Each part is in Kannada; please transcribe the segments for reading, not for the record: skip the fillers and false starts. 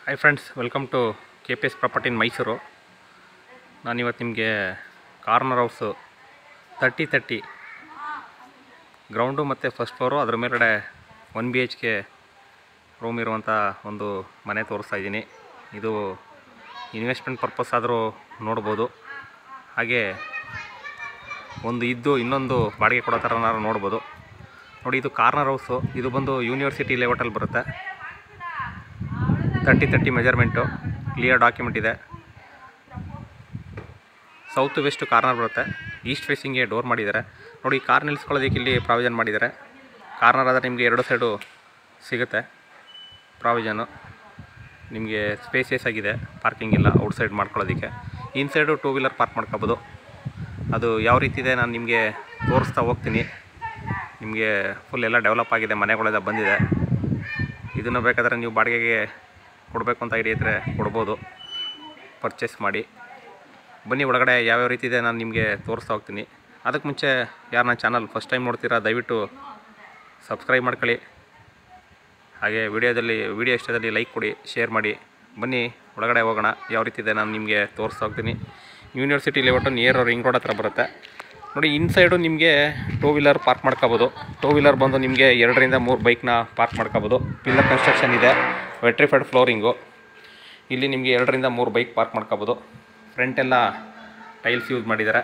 Hi friends, welcome to KPS property in Mysuru. ನಾನಿವತ್ತು ನಿಮಗೆ ಕಾರ್ನರ್ ಹೌಸು 30-30 ಗ್ರೌಂಡು ಮತ್ತು ಫಸ್ಟ್ ಫ್ಲೋರು, ಅದರ ಮೇಲ್ಗಡೆ 1 BHK ರೂಮ್ ಇರುವಂಥ ಒಂದು ಮನೆ ತೋರಿಸ್ತಾ ಇದ್ದೀನಿ. ಇದು ಇನ್ವೆಸ್ಟ್ಮೆಂಟ್ ಪರ್ಪಸ್ ಆದರೂ ನೋಡ್ಬೋದು, ಹಾಗೆ ಇನ್ನೊಂದು ಬಾಡಿಗೆ ಕೊಡೋ ಥರ ನೋಡ್ಬೋದು. ನೋಡಿ, ಇದು ಕಾರ್ನರ್ ಹೌಸು. ಇದು ಬಂದು ಯೂನಿವರ್ಸಿಟಿ ಲೇಔಟಲ್ಲಿ ಬರುತ್ತೆ. 30-30 ಮೆಜರ್ಮೆಂಟು, ಕ್ಲಿಯರ್ ಡಾಕ್ಯುಮೆಂಟ್ ಇದೆ. ಸೌತ್ ವೆಸ್ಟ್ ಕಾರ್ನರ್ ಬರುತ್ತೆ. ಈಸ್ಟ್ ಫೇಸಿಂಗ್ಗೆ ಡೋರ್ ಮಾಡಿದ್ದಾರೆ. ನೋಡಿ, ಕಾರ್ ನಿಲ್ಲಿಸ್ಕೊಳ್ಳೋದಕ್ಕೆ ಇಲ್ಲಿ ಪ್ರಾವಿಷನ್ ಮಾಡಿದ್ದಾರೆ. ಕಾರ್ನರ್ ಆದರೆ ನಿಮಗೆ ಎರಡು ಸೈಡು ಸಿಗುತ್ತೆ ಪ್ರಾವಿಷನ್ನು. ನಿಮಗೆ ಸ್ಪೇಸಿಯಸ್ ಆಗಿದೆ, ಪಾರ್ಕಿಂಗ್ ಇಲ್ಲ ಔಟ್ಸೈಡ್ ಮಾಡ್ಕೊಳ್ಳೋದಕ್ಕೆ. ಇನ್ಸೈಡು 2 ವೀಲರ್ ಪಾರ್ಕ್ ಮಾಡ್ಕೋಬೋದು. ಅದು ಯಾವ ರೀತಿ ಇದೆ ನಾನು ನಿಮಗೆ ತೋರಿಸ್ತಾ ಹೋಗ್ತೀನಿ. ನಿಮಗೆ ಫುಲ್ ಎಲ್ಲ ಡೆವಲಪ್ ಆಗಿದೆ, ಮನೆಗಳೆಲ್ಲ ಬಂದಿದೆ. ಇದನ್ನು ಬೇಕಾದರೆ ನೀವು ಬಾಡಿಗೆಗೆ ಕೊಡಬೇಕು ಅಂತ ಐಡಿಯಾ ಇದ್ದರೆ ಕೊಡ್ಬೋದು, ಪರ್ಚೇಸ್ ಮಾಡಿ. ಬನ್ನಿ, ಒಳಗಡೆ ಯಾವ್ಯಾವ ರೀತಿ ಇದೆ ನಾನು ನಿಮಗೆ ತೋರಿಸ್ತಾ ಹೋಗ್ತೀನಿ. ಅದಕ್ಕೆ ಮುಂಚೆ ಯಾರು ನನ್ನ ಚಾನಲ್ ಫಸ್ಟ್ ಟೈಮ್ ನೋಡ್ತೀರಾ, ದಯವಿಟ್ಟು ಸಬ್ಸ್ಕ್ರೈಬ್ ಮಾಡ್ಕೊಳ್ಳಿ. ಹಾಗೆ ವಿಡಿಯೋ ಇಷ್ಟದಲ್ಲಿ ಲೈಕ್ ಕೊಡಿ, ಶೇರ್ ಮಾಡಿ. ಬನ್ನಿ ಒಳಗಡೆ ಹೋಗೋಣ. ಯಾವ ರೀತಿ ಇದೆ ನಾನು ನಿಮಗೆ ತೋರಿಸ್ತಾ ಹೋಗ್ತೀನಿ. University layout near ring road ಹತ್ರ ಬರುತ್ತೆ. ನೋಡಿ, ಇನ್ಸೈಡು ನಿಮಗೆ 2 ವೀಲರ್ ಪಾರ್ಕ್ ಮಾಡ್ಕೋಬೋದು. 2 ವೀಲರ್ ಬಂದು ನಿಮಗೆ 2ರಿಂದ 3 ಬೈಕ್ನ ಪಾರ್ಕ್ ಮಾಡ್ಕೋಬೋದು. ಪಿಲ್ಲರ್ ಕನ್ಸ್ಟ್ರಕ್ಷನ್ ಇದೆ, ವೆಟ್ರಿಫೈಡ್ ಫ್ಲೋರಿಂಗು. ಇಲ್ಲಿ ನಿಮಗೆ 2ರಿಂದ 3 ಬೈಕ್ ಪಾರ್ಕ್ ಮಾಡ್ಕೋಬೋದು. ಫ್ರಂಟೆಲ್ಲ ಟೈಲ್ಸ್ ಯೂಸ್ ಮಾಡಿದ್ದಾರೆ.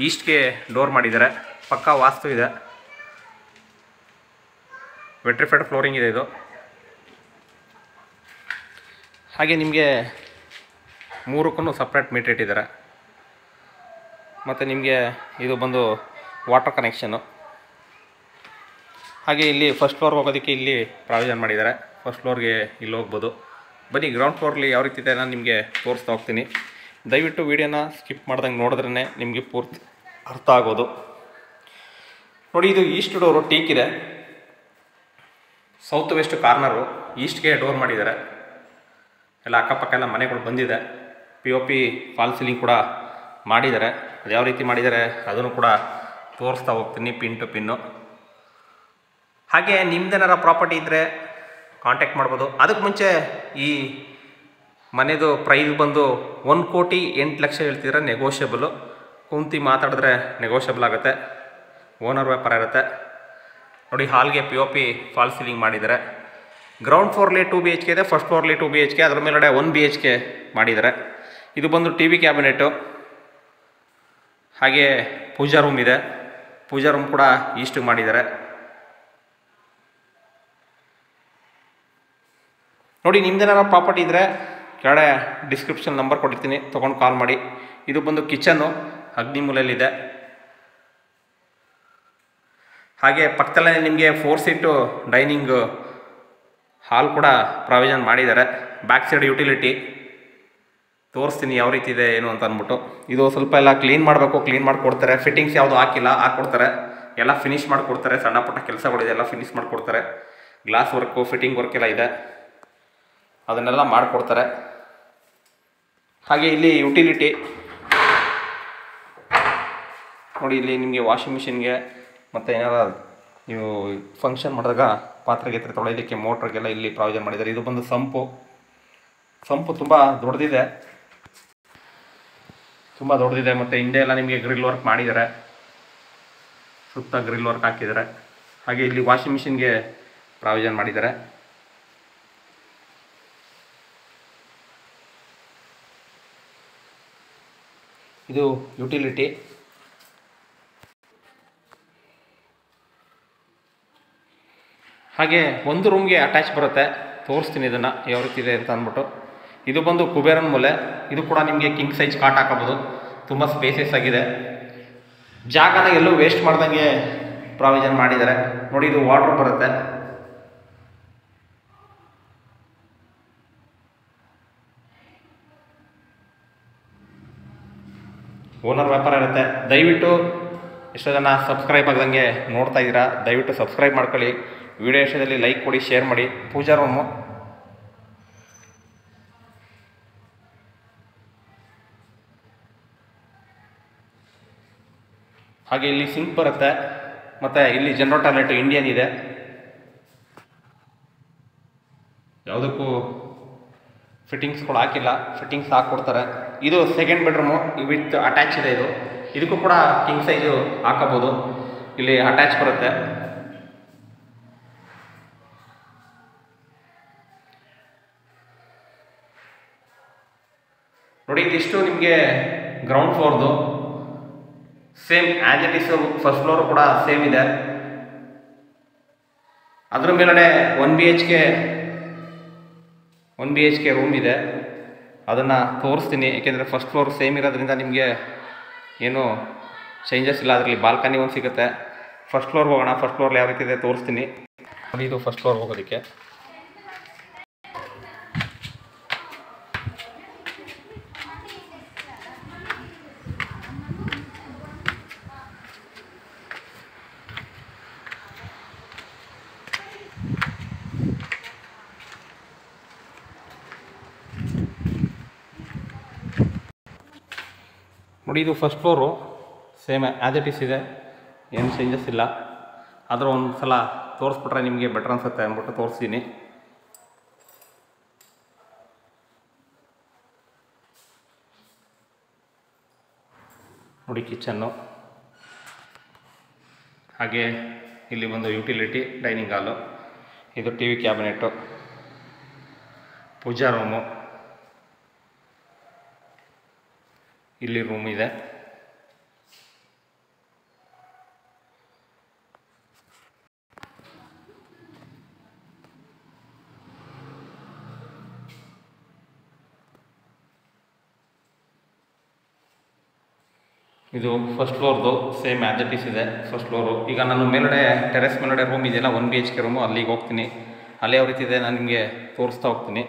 ಈಸ್ಟ್ಗೆ ಡೋರ್ ಮಾಡಿದ್ದಾರೆ. ಪಕ್ಕಾ ವಾಸ್ತು ಇದೆ. ವೆಟ್ರಿಫೈಡ್ ಫ್ಲೋರಿಂಗ್ ಇದೆ ಇದು. ಹಾಗೆ ನಿಮಗೆ 3ಕ್ಕೂ ಸಪ್ರೇಟ್ ಮೀಟರ್ ಇಟ್ಟಿದ್ದಾರೆ. ಮತ್ತು ನಿಮಗೆ ಇದು ಬಂದು ವಾಟರ್ ಕನೆಕ್ಷನ್ನು. ಹಾಗೆ ಇಲ್ಲಿ ಫಸ್ಟ್ ಫ್ಲೋರ್ಗೆ ಹೋಗೋದಕ್ಕೆ ಇಲ್ಲಿ ಪ್ರಾವಿಷನ್ ಮಾಡಿದ್ದಾರೆ. ಫಸ್ಟ್ ಫ್ಲೋರ್ಗೆ ಇಲ್ಲಿ ಹೋಗ್ಬೋದು. ಬನ್ನಿ, ಗ್ರೌಂಡ್ ಫ್ಲೋರ್ಲಿ ಯಾವ ರೀತಿ ಇದೆ ನಾನು ನಿಮಗೆ ತೋರಿಸ್ತಾ ಹೋಗ್ತೀನಿ. ದಯವಿಟ್ಟು ವೀಡಿಯೋನ ಸ್ಕಿಪ್ ಮಾಡ್ದಂಗೆ ನೋಡಿದ್ರೇ ನಿಮಗೆ ಪೂರ್ತಿ ಅರ್ಥ ಆಗೋದು. ನೋಡಿ, ಇದು ಈಸ್ಟ್ ಡೋರು ಟೀಕ್ ಇದೆ. ಸೌತ್ ವೆಸ್ಟ್ ಕಾರ್ನರು, ಈಸ್ಟ್ಗೆ ಡೋರ್ ಮಾಡಿದ್ದಾರೆ. ಎಲ್ಲ ಅಕ್ಕಪಕ್ಕ ಎಲ್ಲ ಮನೆಗಳು ಬಂದಿದೆ. POP ಫಾಲ್ ಸೀಲಿಂಗ್ ಕೂಡ ಮಾಡಿದ್ದಾರೆ. ಅದು ಯಾವ ರೀತಿ ಮಾಡಿದ್ದಾರೆ ಅದನ್ನು ಕೂಡ ತೋರಿಸ್ತಾ ಹೋಗ್ತೀನಿ, ಪಿನ್ ಟು ಪಿನ್ನು. ಹಾಗೆ ನಿಮ್ದೇನಾರ ಪ್ರಾಪರ್ಟಿ ಇದ್ದರೆ ಕಾಂಟ್ಯಾಕ್ಟ್ ಮಾಡ್ಬೋದು. ಅದಕ್ಕೆ ಮುಂಚೆ ಈ ಮನೆದು ಪ್ರೈಸ್ ಬಂದು 1,08,00,000 ಹೇಳ್ತಿದ್ರೆ ನೆಗೋಷಿಯಬಲು. ಕುಂತು ಮಾತಾಡಿದ್ರೆ ನೆಗೋಷಿಯಬಲ್ ಆಗುತ್ತೆ. ಓನರ್ ವ್ಯಾಪಾರ ಇರುತ್ತೆ. ನೋಡಿ, ಹಾಲ್ಗೆ POP ಫಾಲ್ ಸೀಲಿಂಗ್ ಮಾಡಿದ್ದಾರೆ. ಗ್ರೌಂಡ್ ಫ್ಲೋರ್ಲಿ 2 BHK ಇದೆ, ಫಸ್ಟ್ ಫ್ಲೋರ್ಲಿ 2 BHK, ಅದರ ಮೇಲ್ಗಡೆ 1 BHK ಮಾಡಿದ್ದಾರೆ. ಇದು ಬಂದು TV ಕ್ಯಾಬಿನೆಟು. ಹಾಗೆ ಪೂಜಾ ರೂಮ್ ಇದೆ. ಪೂಜಾ ರೂಮ್ ಕೂಡ ಈಸ್ಟಿಗೆ ಮಾಡಿದ್ದಾರೆ. ನೋಡಿ, ನಿಮ್ದೇನಾರ ಪ್ರಾಪರ್ಟಿ ಇದ್ದರೆ ಕೆಳಗಡೆ ಡಿಸ್ಕ್ರಿಪ್ಷನ್ ನಂಬರ್ ಕೊಟ್ಟಿರ್ತೀನಿ, ತೊಗೊಂಡು ಕಾಲ್ ಮಾಡಿ. ಇದು ಬಂದು ಕಿಚನ್ನು, ಅಗ್ನಿ ಮೂಲೆಯಲ್ಲಿದೆ. ಹಾಗೆ ಪಕ್ಕದಲ್ಲೇ ನಿಮಗೆ 4 ಸೀಟು ಡೈನಿಂಗ್ ಹಾಲ್ ಕೂಡ ಪ್ರಾವಿಷನ್ ಮಾಡಿದ್ದಾರೆ. ಬ್ಯಾಕ್ ಸೈಡ್ ಯುಟಿಲಿಟಿ ತೋರಿಸ್ತೀನಿ ಯಾವ ರೀತಿ ಇದೆ ಏನು ಅಂತ ಅಂದ್ಬಿಟ್ಟು. ಇದು ಸ್ವಲ್ಪ ಎಲ್ಲ ಕ್ಲೀನ್ ಮಾಡಬೇಕು, ಕ್ಲೀನ್ ಮಾಡಿಕೊಡ್ತಾರೆ. ಫಿಟ್ಟಿಂಗ್ಸ್ ಯಾವುದು ಹಾಕಿಲ್ಲ, ಹಾಕ್ಕೊಡ್ತಾರೆ. ಎಲ್ಲ ಫಿನಿಷ್ ಮಾಡಿಕೊಡ್ತಾರೆ. ಸಣ್ಣ ಪುಟ್ಟ ಕೆಲಸಗಳಿದೆ, ಎಲ್ಲ ಫಿನಿಷ್ ಮಾಡಿಕೊಡ್ತಾರೆ. ಗ್ಲಾಸ್ ವರ್ಕು, ಫಿಟ್ಟಿಂಗ್ ವರ್ಕ್ ಎಲ್ಲ ಇದೆ, ಅದನ್ನೆಲ್ಲ ಮಾಡಿಕೊಡ್ತಾರೆ. ಹಾಗೆ ಇಲ್ಲಿ ಯುಟಿಲಿಟಿ ನೋಡಿ, ಇಲ್ಲಿ ನಿಮಗೆ ವಾಷಿಂಗ್ ಮಿಷಿನ್ಗೆ ಮತ್ತು ಏನಾರ ನೀವು ಫಂಕ್ಷನ್ ಮಾಡಿದಾಗ ಪಾತ್ರೆಗೆ ತೊಳೆಯೋದಕ್ಕೆ ಮೋಟ್ರಿಗೆಲ್ಲ ಇಲ್ಲಿ ಪ್ರಾವಿಷನ್ ಮಾಡಿದ್ದಾರೆ. ಇದು ಬಂದು ಸಂಪು ತುಂಬ ದೊಡ್ಡದಿದೆ, ಮತ್ತು ಹಿಂದೆ ಎಲ್ಲ ನಿಮಗೆ ಗ್ರಿಲ್ ವರ್ಕ್ ಮಾಡಿದ್ದಾರೆ. ಸುತ್ತ ಗ್ರಿಲ್ ವರ್ಕ್ ಹಾಕಿದ್ದಾರೆ. ಹಾಗೆ ಇಲ್ಲಿ ವಾಷಿಂಗ್ ಮಿಷಿನ್ಗೆ ಪ್ರಾವಿಷನ್ ಮಾಡಿದ್ದಾರೆ. ಇದು ಯುಟಿಲಿಟಿ. ಹಾಗೆ ಒಂದು ರೂಮ್ಗೆ ಅಟ್ಯಾಚ್ ಬರುತ್ತೆ. ತೋರಿಸ್ತೀನಿ ಇದನ್ನು ಯಾವ ರೀತಿ ಇದೆ ಅಂತ ಅಂದ್ಬಿಟ್ಟು. ಇದು ಬಂದು ಕುಬೇರನ್ ಮೂಲೆ. ಇದು ಕೂಡ ನಿಮಗೆ ಕಿಂಗ್ ಸೈಜ್ ಕಾಟ್ ಹಾಕೋಬೋದು. ತುಂಬ ಸ್ಪೇಸಿಯಸ್ ಆಗಿದೆ. ಜಾಗನ ಎಲ್ಲೂ ವೇಸ್ಟ್ ಮಾಡ್ದಂಗೆ ಪ್ರಾವಿಷನ್ ಮಾಡಿದ್ದಾರೆ. ನೋಡಿ, ಇದು ವಾಟರ್ ಬರುತ್ತೆ. ಓನರ್ ವ್ಯಾಪಾರ ಇರುತ್ತೆ. ದಯವಿಟ್ಟು ಎಷ್ಟೋ ಜನ ಸಬ್ಸ್ಕ್ರೈಬ್ ಆಗ್ದಂಗೆ ನೋಡ್ತಾ ಇದ್ದೀರಾ, ದಯವಿಟ್ಟು ಸಬ್ಸ್ಕ್ರೈಬ್ ಮಾಡ್ಕೊಳ್ಳಿ. ವಿಡಿಯೋ ಇಷ್ಟದಲ್ಲಿ ಲೈಕ್ ಕೊಡಿ, ಶೇರ್ ಮಾಡಿ. ಪೂಜಾ ರೂಮು. ಹಾಗೆ ಇಲ್ಲಿ ಸಿಂಕ್ ಬರುತ್ತೆ. ಮತ್ತು ಇಲ್ಲಿ ಜನರಲ್ ಟಾಯ್ಲೆಟ್ ಇಂಡಿಯನ್ ಇದೆ. ಯಾವುದಕ್ಕೂ ಫಿಟ್ಟಿಂಗ್ಸ್ಗಳು ಹಾಕಿಲ್ಲ, ಫಿಟ್ಟಿಂಗ್ಸ್ ಹಾಕ್ಕೊಡ್ತಾರೆ. ಇದು ಸೆಕೆಂಡ್ ಬೆಡ್ರೂಮು ವಿತ್ ಅಟ್ಯಾಚ್ ಇದೆ. ಇದಕ್ಕೂ ಕೂಡ ಕಿಂಗ್ ಸೈಜು ಹಾಕೋಬೋದು. ಇಲ್ಲಿ ಅಟ್ಯಾಚ್ ಬರುತ್ತೆ. ನೋಡಿ, ಇದಿಷ್ಟು ನಿಮಗೆ ಗ್ರೌಂಡ್ ಫ್ಲೋರ್ದು. Same as it is first floor ಕೂಡ ಸೇಮ್ ಇದೆ. ಅದ್ರ ಮೇಲಡೆ 1 BHK ರೂಮ್ ಇದೆ. ಅದನ್ನು ತೋರಿಸ್ತೀನಿ, ಏಕೆಂದರೆ ಫಸ್ಟ್ ಫ್ಲೋರ್ ಸೇಮ್ ಇರೋದ್ರಿಂದ ನಿಮಗೆ ಏನು ಚೇಂಜಸ್ ಇಲ್ಲ. ಅದರಲ್ಲಿ ಬಾಲ್ಕನಿ ಒಂದು ಸಿಗುತ್ತೆ. ಫಸ್ಟ್ ಫ್ಲೋರ್ಗೆ ಹೋಗೋಣ. ಫಸ್ಟ್ ಫ್ಲೋರ್ ಯಾವ ರೀತಿ ಇದೆ ತೋರಿಸ್ತೀನಿ. ನೋಡಿ, ಇದು ಫಸ್ಟ್ ಫ್ಲೋರ್ ಹೋಗೋದಕ್ಕೆ. ನೋಡಿ, ಇದು first floor same as it is ಇದೆ, ಏನು ಚೇಂಜಸ್ ಇಲ್ಲ. ಆದರೂ ಒಂದು ಸಲ ತೋರಿಸ್ಬಿಟ್ರೆ ನಿಮಗೆ ಬೆಟರ್ ಅನಿಸುತ್ತೆ ಅಂದ್ಬಿಟ್ಟು ತೋರಿಸ್ತೀನಿ. ನೋಡಿ, ಕಿಚನ್ನು, ಹಾಗೆ ಇಲ್ಲಿ ಒಂದು ಯುಟಿಲಿಟಿ ಡೈನಿಂಗ್ ಹಾಲು, ಇದು T V cabinet, puja room, ಇಲ್ಲಿ ರೂಮ್ ಇದೆ. ಇದು ಫಸ್ಟ್ ಫ್ಲೋರ್ದು ಸೇಮ್ ಆ್ಯಸ್ ಇಟ್ ಈಸ್ ಇದೆ ಫಸ್ಟ್ ಫ್ಲೋರು. ಈಗ ನಾನು ಮೇಲ್ಗಡೆ ಟೆರೆಸ್ ಮೇಲ್ಗಡೆ ರೂಮ್ ಇದೆಯಲ್ಲ 1 BHK ರೂಮು, ಅಲ್ಲಿಗೆ ಹೋಗ್ತೀನಿ. ಅಲ್ಲಿ ಯಾವ ರೀತಿ ಇದೆ ನಾನು ನಿಮಗೆ ತೋರಿಸ್ತಾ ಹೋಗ್ತೀನಿ.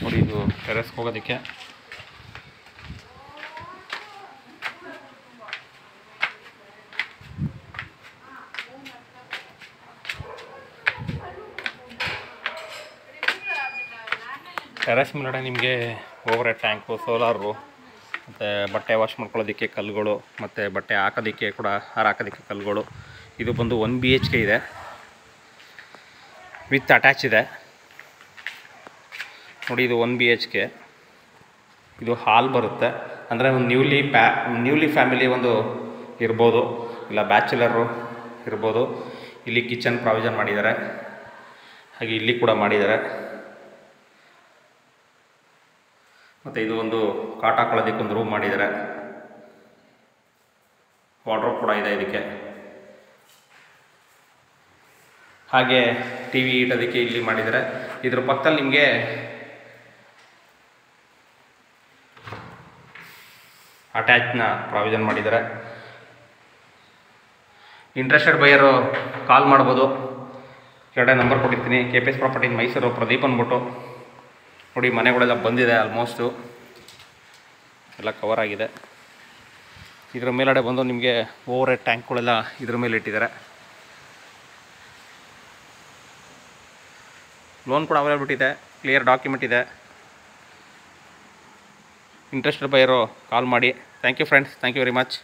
ನೋಡಿ, ಇದು ಟೆರೆಸ್ಗೆ ಹೋಗೋದಕ್ಕೆ. ಟೆರೆಸ್ ಮೇಲ್ಗಡೆ ನಿಮಗೆ ಓವರ್ ಹೆಡ್ ಟ್ಯಾಂಕು, ಸೋಲಾರು, ಮತ್ತು ಬಟ್ಟೆ ವಾಶ್ ಮಾಡ್ಕೊಳ್ಳೋದಕ್ಕೆ ಕಲ್ಲುಗಳು, ಮತ್ತು ಬಟ್ಟೆ ಹಾಕೋದಕ್ಕೆ ಕೂಡ ಹಾಕೋದಕ್ಕೆ ಕಲ್ಲುಗಳು. ಇದು ಬಂದು 1 BHK ಇದೆ, ವಿತ್ ಅಟ್ಯಾಚ್ ಇದೆ. ನೋಡಿ, ಇದು 1 BHK. ಇದು ಹಾಲ್ ಬರುತ್ತೆ. ಅಂದರೆ ಒಂದು ನ್ಯೂಲಿ ಫ್ಯಾಮಿಲಿ ಒಂದು ಇರ್ಬೋದು, ಇಲ್ಲ ಬ್ಯಾಚುಲರು ಇರ್ಬೋದು. ಇಲ್ಲಿ ಕಿಚನ್ ಪ್ರಾವಿಷನ್ ಮಾಡಿದ್ದಾರೆ, ಹಾಗೆ ಇಲ್ಲಿ ಕೂಡ ಮಾಡಿದ್ದಾರೆ. ಮತ್ತು ಇದು ಒಂದು ಕಾಟ್ ಹಾಕೊಳ್ಳೋದಕ್ಕೆ ಒಂದು ರೂಮ್ ಮಾಡಿದ್ದಾರೆ. ವಾರ್ಡ್ರೋಬ್ ಕೂಡ ಇದೆ ಇದಕ್ಕೆ. ಹಾಗೆ ಟಿ ವಿ ಇಡೋದಕ್ಕೆ ಇಲ್ಲಿ ಮಾಡಿದ್ದಾರೆ. ಇದ್ರ ಪಕ್ಕದಲ್ಲಿ ನಿಮಗೆ ಅಟ್ಯಾಚ್ನ ಪ್ರಾವಿಷನ್ ಮಾಡಿದ್ದಾರೆ. ಇಂಟ್ರೆಸ್ಟೆಡ್ ಬೈಯರು ಕಾಲ್ ಮಾಡ್ಬೋದು. ಕೆಳಗಡೆ ನಂಬರ್ ಕೊಟ್ಟಿರ್ತೀನಿ. KPS ಪ್ರಾಪರ್ಟಿ ಮೈಸೂರು, ಪ್ರದೀಪ್ ಅಂದ್ಬಿಟ್ಟು. ನೋಡಿ, ಮನೆಗಳೆಲ್ಲ ಬಂದಿದೆ, ಆಲ್ಮೋಸ್ಟು ಎಲ್ಲ ಕವರ್ ಆಗಿದೆ. ಇದರ ಮೇಲ್ಗಡೆ ಬಂದು ನಿಮಗೆ ಓವರ್ ಹೆಡ್ ಟ್ಯಾಂಕ್ಗಳೆಲ್ಲ ಇದ್ರ ಮೇಲೆ ಇಟ್ಟಿದ್ದಾರೆ. ಲೋನ್ ಕೂಡ ಅವೈಲೇಬಿಲಿಟಿ ಇದೆ, ಕ್ಲಿಯರ್ ಡಾಕ್ಯುಮೆಂಟ್ ಇದೆ. ಇಂಟ್ರೆಸ್ಟೆಡ್ ಬೈಯರು ಕಾಲ್ ಮಾಡಿ. Thank you friends, thank you very much.